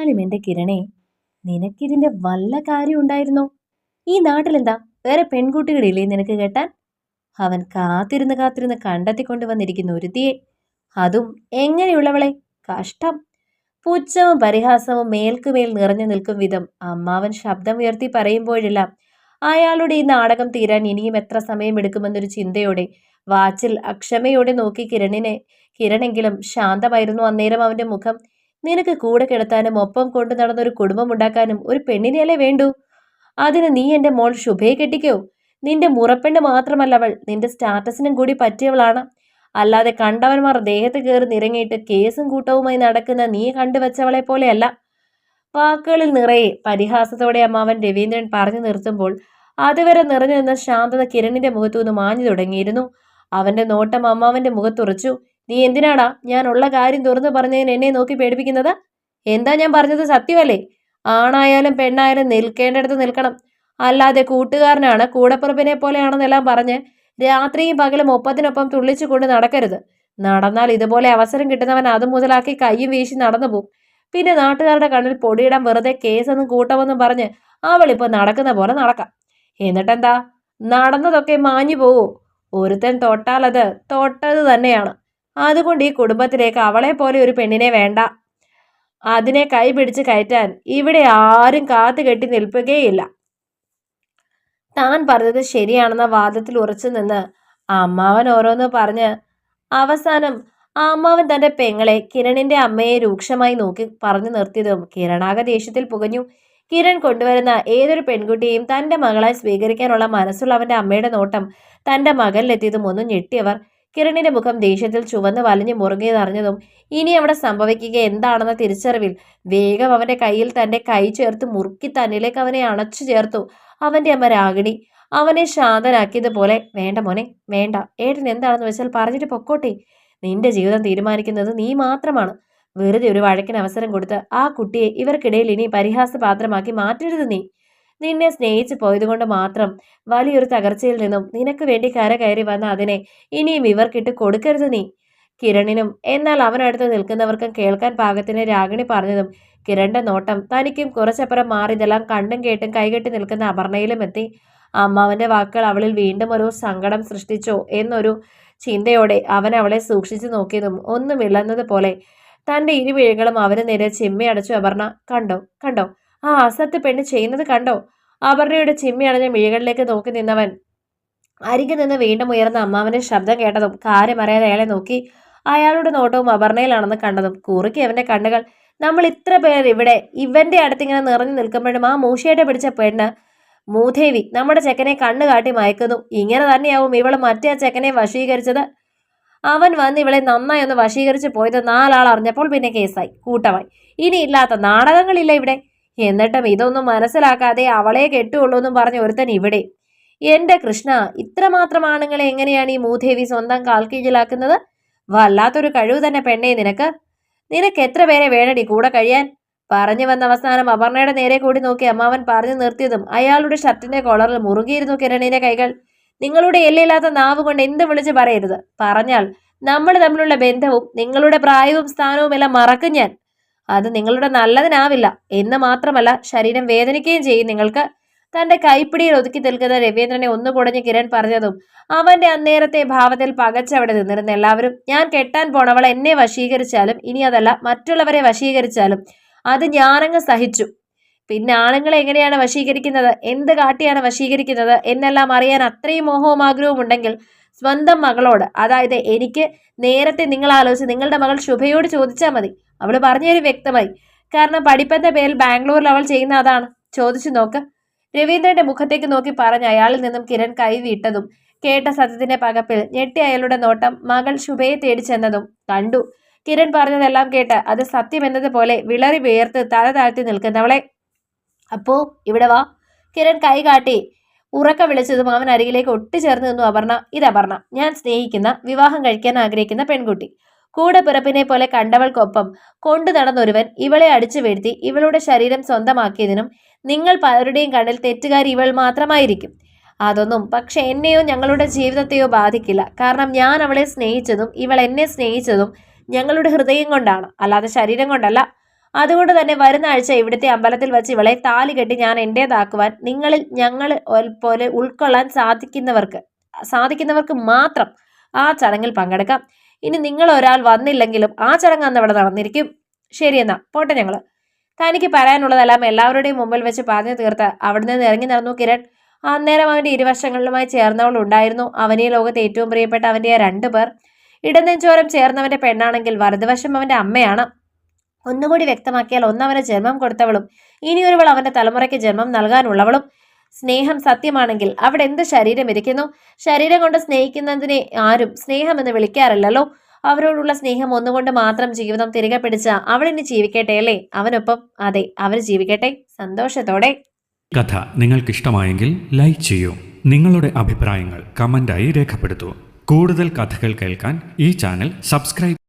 എന്നാലും എന്റെ കിരണേ, നിനക്കിതിന്റെ വല്ല കാര്യം ഉണ്ടായിരുന്നോ? ഈ നാട്ടിലെന്താ വേറെ പെൺകുട്ടികളില്ലേ നിനക്ക് കെട്ടാൻ? അവൻ കാത്തിരുന്ന് കാത്തിരുന്ന് കണ്ടെത്തിക്കൊണ്ടുവന്നിരിക്കുന്ന ഒരുത്തിയെ, അതും എങ്ങനെയുള്ളവളെ? കഷ്ടം! പുച്ഛവും പരിഹാസവും മേൽക്കുമേൽ നിറഞ്ഞു നിൽക്കും വിധം അമ്മാവൻ ശബ്ദം ഉയർത്തി പറയുമ്പോഴെല്ലാം അയാളുടെ ഈ നാടകം തീരാൻ ഇനിയും എത്ര സമയമെടുക്കുമെന്നൊരു ചിന്തയോടെ വാച്ചിൽ അക്ഷമയോടെ നോക്കി കിരണെങ്കിലും ശാന്തമായിരുന്നു അന്നേരം അവന്റെ മുഖം. നിനക്ക് കൂടെ കിടത്താനും ഒപ്പം കൊണ്ടു നടന്നൊരു കുടുംബം ഉണ്ടാക്കാനും ഒരു പെണ്ണിനെയല്ലേ വേണ്ടൂ? അതിന് നീ എന്റെ മോൾ ശുഭയെ കെട്ടിക്കോ. നിന്റെ മുറപ്പെണ്ണ് മാത്രമല്ല അവൾ, നിന്റെ സ്റ്റാറ്റസിനും കൂടി പറ്റിയവളാണ്. അല്ലാതെ കണ്ടവന്മാർ ദേഹത്ത് കയറി നിറങ്ങിയിട്ട് കേസും കൂട്ടവുമായി നടക്കുന്ന നീ കണ്ടുവച്ചവളെ പോലെയല്ല. വാക്കുകളിൽ നിറയെ പരിഹാസത്തോടെ അമ്മാവൻ രവീന്ദ്രൻ പറഞ്ഞു നിർത്തുമ്പോൾ അതുവരെ നിറഞ്ഞു നിന്ന ശാന്തത കിരണിന്റെ മുഖത്തുനിന്ന് മാഞ്ഞു തുടങ്ങിയിരുന്നു. അവന്റെ നോട്ടം അമ്മാവന്റെ മുഖത്തുറച്ചു. നീ എന്തിനാടാ ഞാൻ ഉള്ള കാര്യം തുറന്നു പറഞ്ഞതിന് എന്നെ നോക്കി പേടിപ്പിക്കുന്നത്? എന്താ ഞാൻ പറഞ്ഞത് സത്യമല്ലേ? ആണായാലും പെണ്ണായാലും നിൽക്കേണ്ടടുത്ത് നിൽക്കണം. അല്ലാതെ കൂട്ടുകാരനാണ്, കൂടപ്പിറപ്പിനെ പോലെയാണെന്നെല്ലാം പറഞ്ഞ് രാത്രിയും പകലും ഒപ്പത്തിനൊപ്പം തുള്ളിച്ചു കൊണ്ട് നടക്കരുത്. നടന്നാൽ ഇതുപോലെ അവസരം കിട്ടുന്നവൻ അത് മുതലാക്കി കയ്യും വീശി നടന്നു പോകും. പിന്നെ നാട്ടുകാരുടെ കണ്ണിൽ പൊടിയിടാൻ വെറുതെ കേസെന്നും കൂട്ടമെന്നും പറഞ്ഞ് അവളിപ്പോ നടക്കുന്ന പോലെ നടക്കാം. എന്നിട്ടെന്താ, നടന്നതൊക്കെ മാഞ്ഞു പോവോ? ഒരുത്തൻ തൊട്ടാൽ അത് തൊട്ടത് തന്നെയാണ്. അതുകൊണ്ട് ഈ കുടുംബത്തിലേക്ക് അവളെ പോലെ ഒരു പെണ്ണിനെ വേണ്ട. അതിനെ കൈ പിടിച്ച് കയറ്റാൻ ഇവിടെ ആരും കാത്തു കെട്ടി നിൽക്കുകയില്ല. താൻ പറഞ്ഞത് ശരിയാണെന്ന വാദത്തിൽ ഉറച്ചു നിന്ന് അമ്മാവൻ ഓരോന്ന് പറഞ്ഞ് അവസാനം അമ്മാവൻ തന്റെ പെങ്ങളെ, കിരണിന്റെ അമ്മയെ രൂക്ഷമായി നോക്കി പറഞ്ഞു നിർത്തിയതും കിരണാകെ ദേഷ്യത്തിൽ പുകഞ്ഞു. കിരൺ കൊണ്ടുവരുന്ന ഏതൊരു പെൺകുട്ടിയെയും തന്റെ മകളായി സ്വീകരിക്കാനുള്ള മനസ്സുള്ള അവന്റെ അമ്മയുടെ നോട്ടം തന്റെ മകനിലെത്തിയതും ഒന്നും ഞെട്ടിയവർ. കിരണിന്റെ മുഖം ദേഷ്യത്തിൽ ചുവന്ന് വലിഞ്ഞു മുറുകിയതറിഞ്ഞതും ഇനി അവിടെ സംഭവിക്കുക എന്താണെന്ന തിരിച്ചറിവിൽ വേഗം അവന്റെ കയ്യിൽ തന്റെ കൈ ചേർത്ത് മുറുക്കി തന്നിലേക്ക് അവനെ അണച്ചു ചേർത്തു അവന്റെ അമ്മ രാഗിണി. അവനെ ശാന്തനാക്കിയതുപോലെ, വേണ്ട മോനെ വേണ്ട, ഏട്ടൻ എന്താണെന്ന് വെച്ചാൽ പറഞ്ഞിട്ട് പൊക്കോട്ടെ. നിന്റെ ജീവിതം തീരുമാനിക്കുന്നത് നീ മാത്രമാണ്. വെറുതെ ഒരു വഴക്കിന് അവസരം കൊടുത്ത് ആ കുട്ടിയെ ഇവർക്കിടയിൽ ഇനി പരിഹാസപാത്രമാക്കി മാറ്റരുത്. നിന്നെ സ്നേഹിച്ചു പോയതുകൊണ്ട് മാത്രം വലിയൊരു തകർച്ചയിൽ നിന്നും നിനക്ക് വേണ്ടി കയറി വന്ന അതിനെ ഇനിയും ഇവർക്കിട്ട് കൊടുക്കരുത് നീ. കിരണിനും എന്നാൽ അവനടുത്ത് നിൽക്കുന്നവർക്കും കേൾക്കാൻ പാകത്തിന് രാഗിണി പറഞ്ഞതും കിരണിന്റെ നോട്ടം തനിക്കും കുറച്ചപ്പുറം മാറി ഇതെല്ലാം കണ്ടും കേട്ടും കൈകെട്ടി നിൽക്കുന്ന അപർണയിലും എത്തി. അമ്മാവന്റെ വാക്കുകൾ അവളിൽ വീണ്ടും ഒരു സങ്കടം സൃഷ്ടിച്ചോ എന്നൊരു ചിന്തയോടെ അവൻ അവളെ സൂക്ഷിച്ചു നോക്കിയതും ഒന്നുമില്ലെന്നത് പോലെ തന്റെ ഇരുവിഴികളും അവന് നേരെ ചിമ്മി അടച്ചു. അപർണ, കണ്ടോ കണ്ടോ ആ അസത്ത് പെണ്ണ് ചെയ്യുന്നത് കണ്ടോ? അപർണയുടെ ചിമ്മി അടഞ്ഞ മിഴികളിലേക്ക് നോക്കി നിന്നവൻ അരികെ നിന്ന് വീണ്ടും ഉയർന്ന അമ്മാവന്റെ ശബ്ദം കേട്ടതും കാര്യമറിയാതെ അയാളെ നോക്കി. അയാളുടെ നോട്ടവും അപർണയിലാണെന്ന് കണ്ടതും കുറുക്കി അവന്റെ കണ്ണുകൾ. നമ്മൾ ഇത്ര പേർ ഇവിടെ ഇവന്റെ അടുത്തിങ്ങനെ നിറഞ്ഞു നിൽക്കുമ്പോഴും ആ മൂശയുടെ പിടിച്ച പെണ്ണ് മൂദേവി നമ്മുടെ ചെക്കനെ കണ്ണു കാട്ടി മയക്കുന്നു. ഇങ്ങനെ തന്നെയാവും ഇവള് മറ്റേ ചെക്കനെ വശീകരിച്ചത്. അവൻ വന്ന് ഇവളെ നന്നായി ഒന്ന് വശീകരിച്ച് പോയത് 4 ആൾ അറിഞ്ഞപ്പോൾ പിന്നെ കേസായി, കൂട്ടമായി. ഇനി ഇല്ലാത്ത നാടകങ്ങളില്ല ഇവിടെ. എന്നിട്ടും ഇതൊന്നും മനസ്സിലാക്കാതെ അവളെ കെട്ടുള്ളൂ എന്നും പറഞ്ഞ ഒരുത്തൻ ഇവിടെ. എന്റെ കൃഷ്ണ, ഇത്രമാത്രം ആണുങ്ങളെ എങ്ങനെയാണ് ഈ മൂദേവി സ്വന്തം കാൽക്കീഴിലാക്കുന്നത്? വല്ലാത്തൊരു കഴിവ് തന്നെ പെണ്ണേ നിനക്ക് എത്ര പേരെ വേണടി കൂടെ കഴിയാൻ? പറഞ്ഞു വന്ന അവസാനം അപർണയുടെ നേരെ കൂടി നോക്കി അമ്മാവൻ പറഞ്ഞു നിർത്തിയതും അയാളുടെ ഷർട്ടിന്റെ കോളറിൽ മുറുകിയിരുന്നു കിരണിന്റെ കൈകൾ. നിങ്ങളുടെ എല്ലില്ലാത്ത നാവ് കൊണ്ട് എന്ത് വിളിച്ച് പറയരുത്. പറഞ്ഞാൽ നമ്മൾ തമ്മിലുള്ള ബന്ധവും നിങ്ങളുടെ പ്രായവും സ്ഥാനവും എല്ലാം മറക്കും ഞാൻ. അത് നിങ്ങളുടെ നല്ലതിനാവില്ല എന്ന് മാത്രമല്ല, ശരീരം വേദനിക്കുകയും ചെയ്യും നിങ്ങൾക്ക്. തന്റെ കൈപ്പിടിയിൽ ഒതുക്കി നിൽക്കുന്ന രവീന്ദ്രനെ ഒന്ന് കുടഞ്ഞ് കിരൺ പറഞ്ഞതും അവന്റെ അന്നേരത്തെ ഭാവത്തിൽ പകച്ചവിടെ നിന്നിരുന്ന എല്ലാവരും, ഞാൻ കെട്ടാൻ പോണവൾ എന്നെ വശീകരിച്ചാലും ഇനി അതല്ല മറ്റുള്ളവരെ വശീകരിച്ചാലും അത് ഞാനങ്ങ് സഹിച്ചു. പിന്നെ ആണുങ്ങളെ എങ്ങനെയാണ് വശീകരിക്കുന്നത്, എന്ത് കാട്ടിയാണ് വശീകരിക്കുന്നത് എന്നെല്ലാം അറിയാൻ അത്രയും മോഹവും ആഗ്രഹവും ഉണ്ടെങ്കിൽ സ്വന്തം മകളോട്, അതായത് എനിക്ക് നേരത്തെ നിങ്ങൾ ആലോചിച്ച് നിങ്ങളുടെ മകൾ ശുഭയോട് ചോദിച്ചാൽ മതി. അവള് പറഞ്ഞൊരു വ്യക്തമായി. കാരണം പഠിപ്പന്റെ പേരിൽ ബാംഗ്ലൂരിൽ അവൾ ചെയ്യുന്ന അതാണ്. ചോദിച്ചു നോക്ക്. രവീന്ദ്രന്റെ മുഖത്തേക്ക് നോക്കി പറഞ്ഞ അയാളിൽ നിന്നും കിരൺ കൈ വീട്ടതും കേട്ട സത്യത്തിന്റെ പകപ്പിൽ ഞെട്ടി അയാളുടെ നോട്ടം മകൾ ശുഭയെ തേടി ചെന്നതും കണ്ടു. കിരൺ പറഞ്ഞതെല്ലാം കേട്ട് അത് സത്യമെന്നതുപോലെ വിളറി വേർത്ത് തല താഴ്ത്തി നിൽക്കുന്നവളെ. അപ്പോ ഇവിടെ വാ. കിരൺ കൈ കാട്ടി ഉറക്ക വിളിച്ചതും അവൻ അരികിലേക്ക് ഒട്ടിച്ചേർന്ന് നിന്നു അപർണ. ഇത് അപർണ, ഞാൻ സ്നേഹിക്കുന്ന, വിവാഹം കഴിക്കാൻ ആഗ്രഹിക്കുന്ന പെൺകുട്ടി. കൂടെ പിറപ്പിനെ പോലെ കണ്ടവൾക്കൊപ്പം കൊണ്ടു നടന്നൊരുവൻ ഇവളെ അടിച്ചു വീഴ്ത്തി ഇവളുടെ ശരീരം സ്വന്തമാക്കിയതിനും നിങ്ങൾ പലരുടെയും കണ്ണിൽ തെറ്റുകാരി ഇവൾ മാത്രമായിരിക്കും. അതൊന്നും പക്ഷെ എന്നെയോ ഞങ്ങളുടെ ജീവിതത്തെയോ ബാധിക്കില്ല. കാരണം ഞാൻ അവളെ സ്നേഹിച്ചതും ഇവൾ എന്നെ സ്നേഹിച്ചതും ഞങ്ങളുടെ ഹൃദയം കൊണ്ടാണ്, അല്ലാതെ ശരീരം കൊണ്ടല്ല. അതുകൊണ്ട് തന്നെ വരുന്ന ആഴ്ച ഇവിടുത്തെ അമ്പലത്തിൽ വെച്ച് ഇവളെ താലി കെട്ടി ഞാൻ എൻ്റേതാക്കുവാൻ നിങ്ങളിൽ ഞങ്ങൾ പോലെ ഉൾക്കൊള്ളാൻ സാധിക്കുന്നവർക്ക് മാത്രം ആ ചടങ്ങിൽ പങ്കെടുക്കാം. ഇനി നിങ്ങൾ ഒരാൾ വന്നില്ലെങ്കിലും ആ ചടങ്ങ് അന്ന് അവിടെ നടന്നിരിക്കും. ശരിയെന്നാ പോട്ടെ ഞങ്ങള്. തനിക്ക് പറയാനുള്ളതെല്ലാം എല്ലാവരുടെയും മുമ്പിൽ വെച്ച് പറഞ്ഞു തീർത്ത് അവിടെ നിന്ന് ഇറങ്ങി നടന്നു കിരൺ. അന്നേരം അവന്റെ ഇരുവശങ്ങളിലുമായി ചേർന്നവൾ ഉണ്ടായിരുന്നു. അവനീ ലോകത്ത് ഏറ്റവും പ്രിയപ്പെട്ട അവന്റെ 2 പേർ. ഇടനെഞ്ചോരം ചേർന്നവന്റെ പെണ്ണാണെങ്കിൽ വലതുവശം അവന്റെ അമ്മയാണ്. ഒന്നുകൂടി വ്യക്തമാക്കിയാൽ ഒന്നവന് ജന്മം കൊടുത്തവളും ഇനിയൊരുവൾ അവന്റെ തലമുറയ്ക്ക് ജന്മം നൽകാനുള്ളവളും. സ്നേഹം സത്യമാണെങ്കിൽ അവിടെ എന്ത് ശരീരം ഇരിക്കുന്നു? ശരീരം കൊണ്ട് സ്നേഹിക്കുന്നതിനെ ആരും സ്നേഹമെന്ന് വിളിക്കാറില്ലല്ലോ. അവരോടുള്ള സ്നേഹം ഒന്നുകൊണ്ട് മാത്രം ജീവിതം തിരികെ പിടിച്ച അവളിനി ജീവിക്കട്ടെ അല്ലേ അവനൊപ്പം. അതെ, അവർ ജീവിക്കട്ടെ സന്തോഷത്തോടെ. കഥ നിങ്ങൾക്കിഷ്ടമായെങ്കിൽ ലൈക്ക് ചെയ്യൂ. നിങ്ങളുടെ അഭിപ്രായങ്ങൾ കമന്റായി രേഖപ്പെടുത്തൂ. കൂടുതൽ കഥകൾ കേൾക്കാൻ ഈ ചാനൽ സബ്സ്ക്രൈബ്